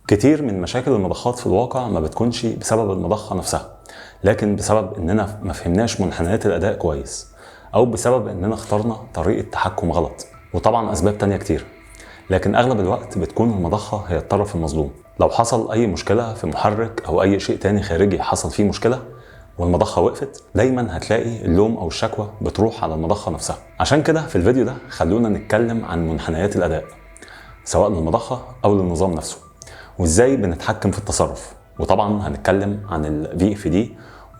كتير من مشاكل المضخات في الواقع ما بتكونش بسبب المضخة نفسها، لكن بسبب اننا ما فهمناش منحنيات الاداء كويس، او بسبب اننا اخترنا طريقة تحكم غلط، وطبعا اسباب تانية كتير. لكن اغلب الوقت بتكون المضخة هي الطرف المظلوم. لو حصل اي مشكلة في محرك او اي شيء تاني خارجي حصل فيه مشكلة والمضخة وقفت، دايما هتلاقي اللوم او الشكوى بتروح على المضخة نفسها. عشان كده في الفيديو ده خلونا نتكلم عن منحنيات الاداء سواء للمضخة او للنظام نفسه، وازاي بنتحكم في التصرف. وطبعا هنتكلم عن ال VFD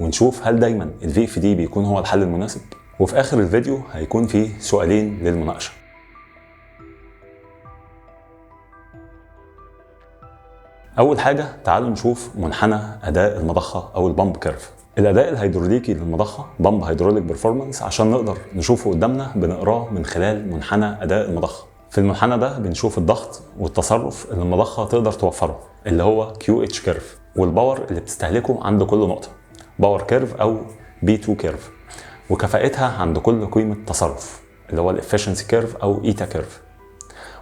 ونشوف هل دايما ال VFD بيكون هو الحل المناسب. وفي اخر الفيديو هيكون فيه سؤالين للمناقشة. اول حاجة تعالوا نشوف منحنى اداء المضخة او البامب كيرف. الاداء الهيدروليكي للمضخة بامب هيدروليك بيرفورمانس، عشان نقدر نشوفه قدامنا بنقراه من خلال منحنى اداء المضخة. في المنحنى ده بنشوف الضغط والتصرف اللي المضخة تقدر توفره اللي هو QH كيرف، والباور اللي بتستهلكه عند كل نقطة باور كيرف او B2 كيرف، وكفاءتها عند كل قيمة تصرف اللي هو الافشنسي كيرف او ايتا كيرف.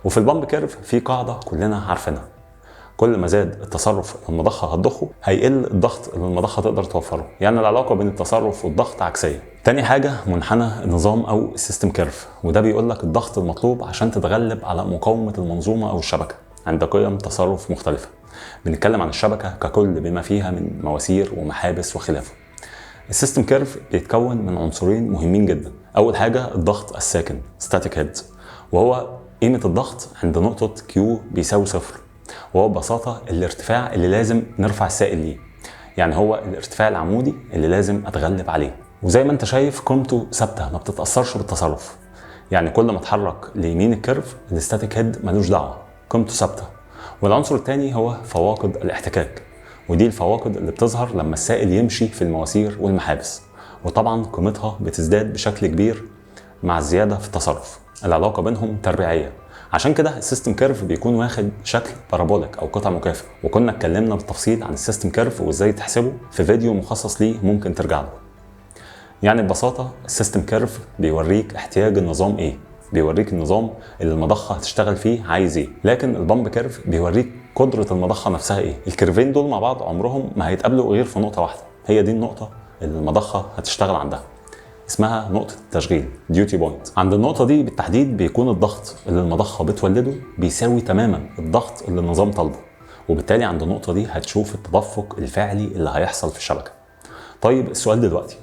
وفي البامب كيرف في قاعدة كلنا عارفينها: كل ما زاد التصرف اللي المضخة هتضخه هيقل الضغط اللي المضخة تقدر توفره، يعني العلاقة بين التصرف والضغط عكسية. تاني حاجة منحنى النظام او السيستم كيرف، وده بيقول لك الضغط المطلوب عشان تتغلب على مقاومة المنظومة او الشبكة عند قيم تصرف مختلفة. بنتكلم عن الشبكة ككل بما فيها من مواسير ومحابس وخلافه. السيستم كيرف بيتكون من عنصرين مهمين جدا. اول حاجة الضغط الساكن ستاتيك هيد، وهو قيمة الضغط عند نقطة Q بيساوي 0، وهو ببساطة الارتفاع اللي لازم نرفع السائل ليه، يعني هو الارتفاع العمودي اللي لازم اتغلب عليه. وزي ما انت شايف قيمته ثابتة ما بتتأثرش بالتصرف، يعني كل ما اتحرك ليمين الكيرف الستاتيك هيد ملوش دعوة، قيمته ثابتة. والعنصر الثاني هو فواقد الاحتكاك، ودي الفواقد اللي بتظهر لما السائل يمشي في المواسير والمحابس، وطبعا قيمتها بتزداد بشكل كبير مع الزيادة في التصرف. العلاقة بينهم تربيعية، عشان كده السيستم كيرف بيكون واخد شكل بارابوليك او قطع مكافئ، وكنا اتكلمنا بالتفصيل عن السيستم كيرف وازاي تحسبه في فيديو مخصص ليه ممكن ترجع له. يعني ببساطة السيستم كيرف بيوريك احتياج النظام ايه، بيوريك النظام اللي المضخة هتشتغل فيه عايز ايه. لكن البامب كيرف بيوريك قدرة المضخة نفسها ايه. الكيرفين دول مع بعض عمرهم ما هيتقابلوا غير في نقطة واحدة، هي دي النقطة اللي المضخة هتشتغل عندها، اسمها نقطة التشغيل ديوتي بوينت. عند النقطة دي بالتحديد بيكون الضغط اللي المضخة بتولده بيساوي تماما الضغط اللي النظام طالبه، وبالتالي عند النقطة دي هتشوف التدفق الفعلي اللي هيحصل في الشبكة. طيب السؤال دلوقتي،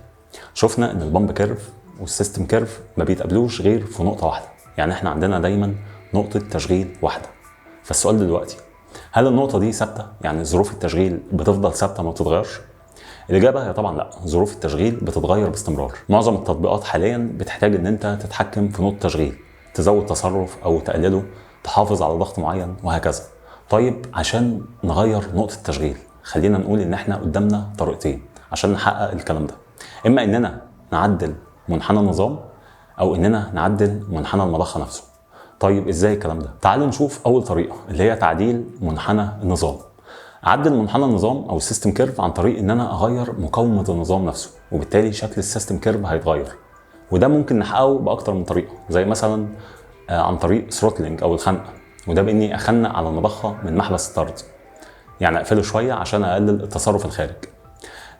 شفنا ان البامب كيرف والسيستم كيرف ما بيتقابلوش غير في نقطة واحدة، يعني احنا عندنا دايما نقطة تشغيل واحدة. فالسؤال دلوقتي، هل النقطة دي ثابتة؟ يعني ظروف التشغيل بتفضل ثابتة ما بتتغيرش؟ الإجابة هي طبعا لا، ظروف التشغيل بتتغير باستمرار. معظم التطبيقات حاليا بتحتاج ان انت تتحكم في نقطة تشغيل، تزود تصرف او تقلله، تحافظ على ضغط معين وهكذا. طيب عشان نغير نقطة التشغيل خلينا نقول ان احنا قدامنا طريقتين عشان نحقق الكلام ده: اما اننا نعدل منحنى النظام او اننا نعدل منحنى المضخة نفسه. طيب ازاي الكلام ده؟ تعالوا نشوف اول طريقة اللي هي تعديل منحنى النظام. اعدل منحنى النظام او السيستم كيرف عن طريق ان انا اغير مقاومه النظام نفسه، وبالتالي شكل السيستم كيرف هيتغير. وده ممكن نحققه باكتر من طريقه، زي مثلا عن طريق ثروتلينج او الخنقه، وده باني اخنق على المضخه من محبس الطرد، يعني اقفله شويه عشان اقلل التصرف الخارج.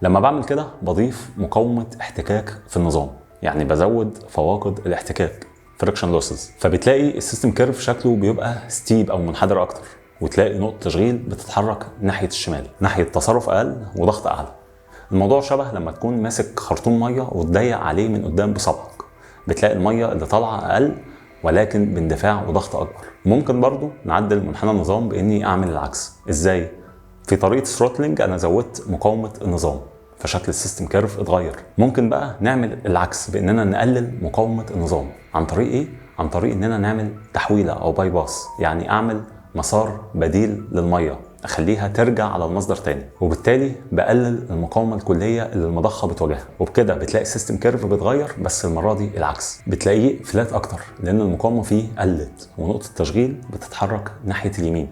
لما بعمل كده بضيف مقاومه احتكاك في النظام، يعني بزود فواقد الاحتكاك فريكشن لوسز، فبتلاقي السيستم كيرف شكله بيبقى ستيب او منحدر اكتر، وتلاقي نقطة تشغيل بتتحرك ناحية الشمال، ناحية تصرف أقل وضغط أعلى. الموضوع شبه لما تكون ماسك خرطوم مية وتضيق عليه من قدام بصبعك، بتلاقي المية اللي طالعة أقل ولكن باندفاع وضغط أكبر. ممكن برضو نعدل منحنى النظام بإني أعمل العكس. إزاي؟ في طريقة ثروتلينج أنا زودت مقاومة النظام فشكل السيستم كيرف اتغير. ممكن بقى نعمل العكس بإننا نقلل مقاومة النظام. عن طريق إيه؟ عن طريق إننا نعمل تحويلة أو باي باس، يعني أعمل مسار بديل للمية، اخليها ترجع على المصدر تاني، وبالتالي بقلل المقاومه الكليه اللي المضخه بتواجهها. وبكده بتلاقي السيستم كيرف بيتغير، بس المره دي العكس، بتلاقيه فلات اكتر لان المقاومه فيه قلت، ونقطه التشغيل بتتحرك ناحيه اليمين،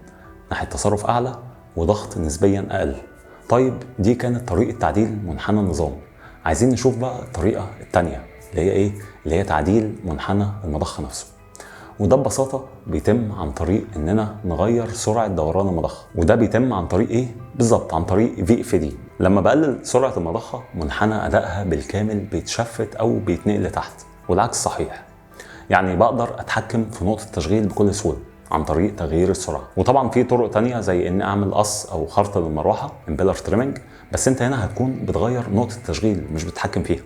ناحيه تصرف اعلى وضغط نسبيا اقل. طيب دي كانت طريقه تعديل منحنى النظام. عايزين نشوف بقى الطريقه الثانيه اللي هي ايه؟ اللي هي تعديل منحنى المضخه نفسه. وده ببساطه بيتم عن طريق اننا نغير سرعه دوران المضخه. وده بيتم عن طريق ايه بالظبط؟ عن طريق VFD. لما بقلل سرعه المضخه منحنى ادائها بالكامل بيتشفت او بيتنقل لتحت، والعكس صحيح. يعني بقدر اتحكم في نقطه التشغيل بكل سهوله عن طريق تغيير السرعه. وطبعا في طرق تانية زي ان اعمل قص او خرط للمروحه امبيلر تريمنج، بس انت هنا هتكون بتغير نقطه التشغيل مش بتتحكم فيها.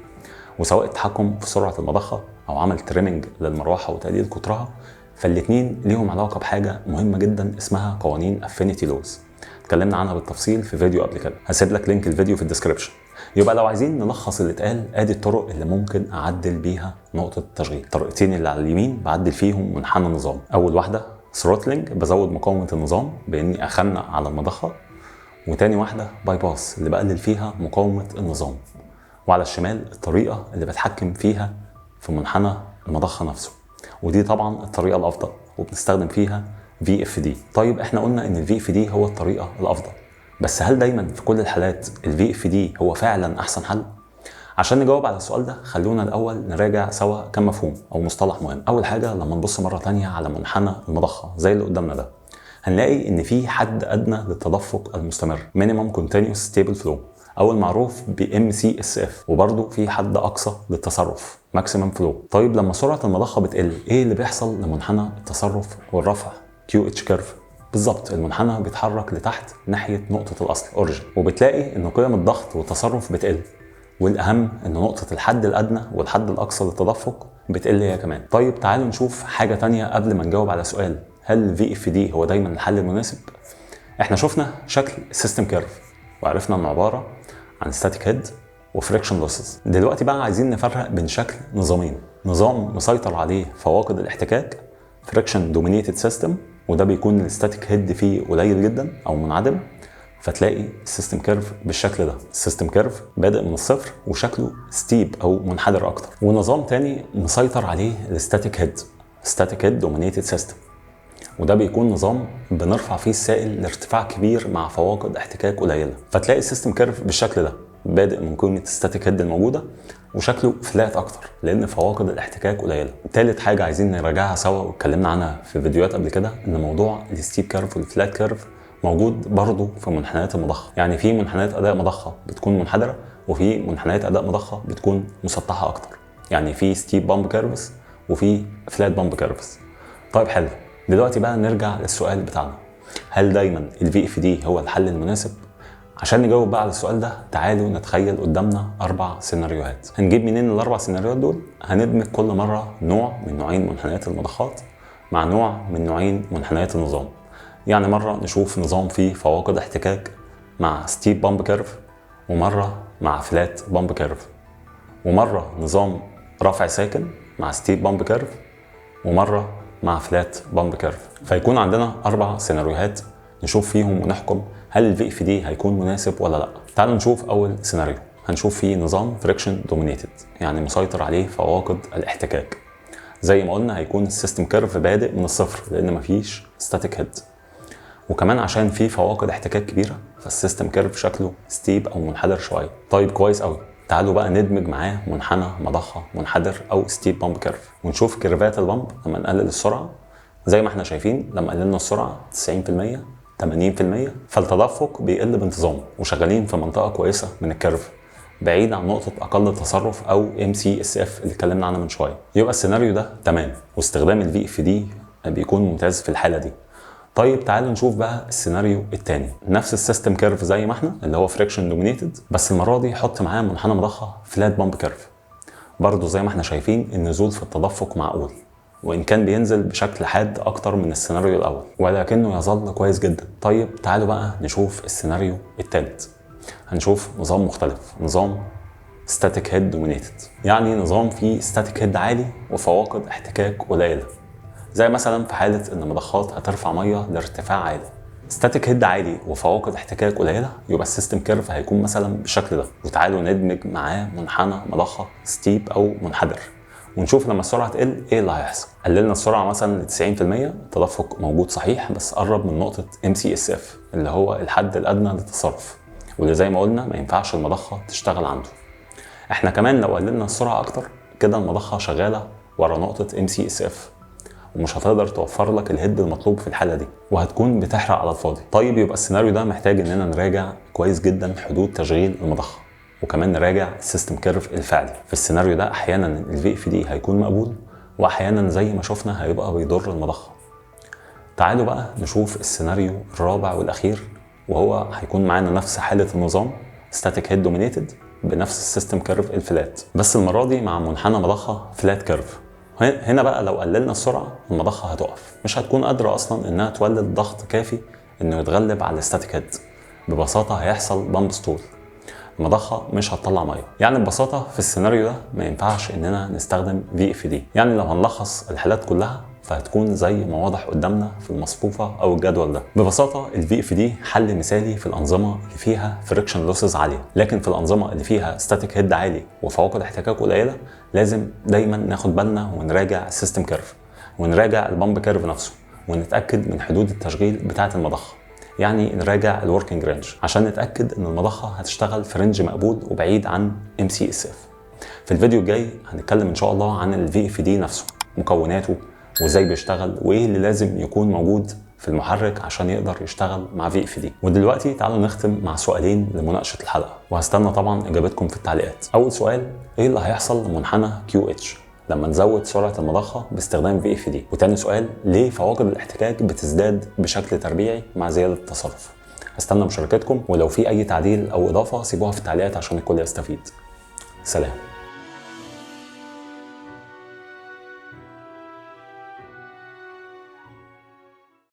وسواء التحكم في سرعه المضخه او عمل تريمنج للمروحه وتقليل قطرها، فالاتنين ليهم علاقه بحاجه مهمه جدا اسمها قوانين افينيتي لوز. اتكلمنا عنها بالتفصيل في فيديو قبل كده، هسيب لك لينك الفيديو في الديسكربشن. يبقى لو عايزين نلخص اللي اتقال، ادي الطرق اللي ممكن اعدل بيها نقطه التشغيل. الطريقتين اللي على اليمين بعدل فيهم منحنى النظام. اول واحده ثروتلينج، بزود مقاومه النظام باني اخنق على المضخه. وتاني واحده باي باس، اللي بقلل فيها مقاومه النظام. وعلى الشمال الطريقه اللي بتحكم فيها في منحنى المضخه نفسه، ودي طبعا الطريقه الافضل وبنستخدم فيها VFD. طيب احنا قلنا ان VFD هو الطريقه الافضل، بس هل دايما في كل الحالات VFD هو فعلا احسن حل؟ عشان نجاوب على السؤال ده خلونا الاول نراجع سوا كم مفهوم او مصطلح مهم. اول حاجه لما نبص مره تانية على منحنى المضخه زي اللي قدامنا ده، هنلاقي ان في حد ادنى للتدفق المستمر Minimum Continuous Stable Flow او المعروف ب MCSF، وبرضه في حد اقصى للتصرف Maximum Flow. طيب لما سرعه المضخه بتقل، ايه اللي بيحصل لمنحنى التصرف والرفع QH كيرف؟ بالظبط المنحنى بيتحرك لتحت ناحيه نقطه الاصل اوريجين، وبتلاقي ان قيم الضغط والتصرف بتقل، والاهم ان نقطه الحد الادنى والحد الاقصى للتدفق بتقل هي كمان. طيب تعالوا نشوف حاجه تانية قبل ما نجاوب على سؤال هل VFD هو دايما الحل المناسب. احنا شفنا شكل السيستم كيرف وعرفنا انه عباره عن ستاتيك هيد وفريكشن لوسز. دلوقتي بقى عايزين نفرق بين شكل نظامين، نظام مسيطر عليه فواقد الاحتكاك فريكشن دومينيتد سيستم، وده بيكون الستاتيك هيد فيه قليل جدا او منعدم، فتلاقي السيستم كيرف بالشكل ده. السيستم كيرف بادئ من الصفر وشكله ستيب او منحدر اكتر. ونظام تاني مسيطر عليه الستاتيك هيد ستاتيك هيد دومينيتد سيستم، وده بيكون نظام بنرفع فيه السائل لارتفاع كبير مع فواقد احتكاك قليله، فتلاقي السيستم كيرف بالشكل ده بادئ من قيمه الستاتيك هيد الموجوده وشكله فلات اكتر لان فواقد الاحتكاك قليله. تالت حاجه عايزين نراجعها سوا واتكلمنا عنها في فيديوهات قبل كده، ان موضوع الستيب كيرف والفلات كيرف موجود برضه في منحنيات المضخه. يعني في منحنيات اداء مضخه بتكون منحدره، وفي منحنيات اداء مضخه بتكون مسطحه اكتر. يعني في ستيب بامب كيرفز وفي فلات بامب كيرفز. طيب حلو، دلوقتي بقى نرجع للسؤال بتاعنا، هل دايما VFD هو الحل المناسب؟ عشان نجاوب بقى على السؤال ده تعالوا نتخيل قدامنا 4 سيناريوهات. هنجيب منين ال4 سيناريوهات دول؟ هندمج كل مره نوع من نوعين منحنيات المضخات مع نوع من نوعين منحنيات النظام. يعني مره نشوف نظام فيه فواقد احتكاك مع ستيب بامب كيرف، ومره مع فلات بامب كيرف، ومره نظام رفع ساكن مع ستيب بامب كيرف، ومره مع فلات بامب كيرف. فيكون عندنا 4 سيناريوهات نشوف فيهم ونحكم هل VFD هيكون مناسب ولا لا. تعالوا نشوف اول سيناريو، هنشوف فيه نظام فريكشن دومينيتد، يعني مسيطر عليه فواقد الاحتكاك. زي ما قلنا هيكون السيستم كيرف بادئ من الصفر لان مفيش ستاتيك هيد، وكمان عشان فيه فواقد احتكاك كبيره فالسيستم كيرف شكله ستيب او منحدر شويه. طيب كويس قوي، تعالوا بقى ندمج معاه منحنى مضخه منحدر او ستيب بامب كيرف ونشوف كيرفات البامب لما نقلل السرعه. زي ما احنا شايفين لما قللنا السرعه 90% 80% فالتدفق بيقل بانتظام وشغالين في منطقه كويسه من الكيرف بعيد عن نقطه اقل تصرف او MCSF اللي اتكلمنا عنها من شويه. يبقى السيناريو ده تمام واستخدام VFD بيكون ممتاز في الحاله دي. طيب تعالوا نشوف بقى السيناريو الثاني، نفس السيستم كيرف زي ما احنا اللي هو فريكشن دومينيتد، بس المره دي حط معاه منحنى مضخه فلات بامب كيرف. برضه زي ما احنا شايفين النزول في التدفق معقول، وان كان بينزل بشكل حاد اكتر من السيناريو الاول ولكنه يظل كويس جدا. طيب تعالوا بقى نشوف السيناريو الثالث، هنشوف نظام مختلف، نظام ستاتيك هيد دومينيتد، يعني نظام فيه ستاتيك هيد عالي وفواقد احتكاك قليله، زي مثلا في حاله ان مضخات هترفع ميه لارتفاع عالي. ستاتيك هيد عالي وفواقد احتكاك قليله يبقى السيستم كيرف هيكون مثلا بالشكل ده. وتعالوا ندمج معاه منحنى مضخه ستيب او منحدر ونشوف لما السرعه تقل ايه اللي هيحصل. قللنا السرعه مثلا ل 90%، التدفق موجود صحيح بس قرب من نقطه MCSF اللي هو الحد الادنى للتصرف، واللي زي ما قلنا ما ينفعش المضخه تشتغل عنده. احنا كمان لو قللنا السرعه اكتر كده المضخه شغاله ورا نقطه MCSF، ومش هتقدر توفر لك الهيد المطلوب في الحاله دي، وهتكون بتحرق على الفاضي. طيب يبقى السيناريو ده محتاج اننا نراجع كويس جدا حدود تشغيل المضخه، وكمان نراجع السيستم كيرف الفعلي. في السيناريو ده احيانا الفي اف دي هيكون مقبول، واحيانا زي ما شفنا هيبقى بيضر المضخه. تعالوا بقى نشوف السيناريو الرابع والاخير، وهو هيكون معانا نفس حاله النظام ستاتيك هيد دومينيتد بنفس السيستم كيرف الفلات، بس المره دي مع منحنى مضخه فلات كيرف. هنا بقى لو قللنا السرعه المضخه هتقف، مش هتكون قادره اصلا انها تولد ضغط كافي انه يتغلب على الستاتيك هيد. ببساطه هيحصل بامب ستول، المضخه مش هتطلع ميه. يعني ببساطه في السيناريو ده ما ينفعش اننا نستخدم في اف دي. يعني لو هنلخص الحالات كلها فهتكون زي ما واضح قدامنا في المصفوفه او الجدول ده. ببساطه الفي اف دي حل مثالي في الانظمه اللي فيها فريكشن لوسز عاليه، لكن في الانظمه اللي فيها ستاتيك هيد عالي وفواقد احتكاك قليله لازم دايما ناخد بالنا ونراجع السيستم كيرف، ونراجع البامب كيرف نفسه، ونتاكد من حدود التشغيل بتاعه المضخه. يعني نراجع الوركينج رينج عشان نتاكد ان المضخه هتشتغل في رينج مقبول وبعيد عن MCSF. في الفيديو الجاي هنتكلم ان شاء الله عن الفي اف دي نفسه، مكوناته وازاي بيشتغل، وايه اللي لازم يكون موجود في المحرك عشان يقدر يشتغل مع في اف دي. ودلوقتي تعالوا نختم مع سؤالين لمناقشه الحلقه، وهستنى طبعا اجابتكم في التعليقات. اول سؤال، ايه اللي هيحصل لمنحنى QH لما نزود سرعه المضخه باستخدام في اف دي؟ وتاني سؤال، ليه فواقد الاحتكاك بتزداد بشكل تربيعي مع زياده التصرف؟ هستنى مشاركتكم، ولو في اي تعديل او اضافه سيبوها في التعليقات عشان الكل يستفيد. سلام.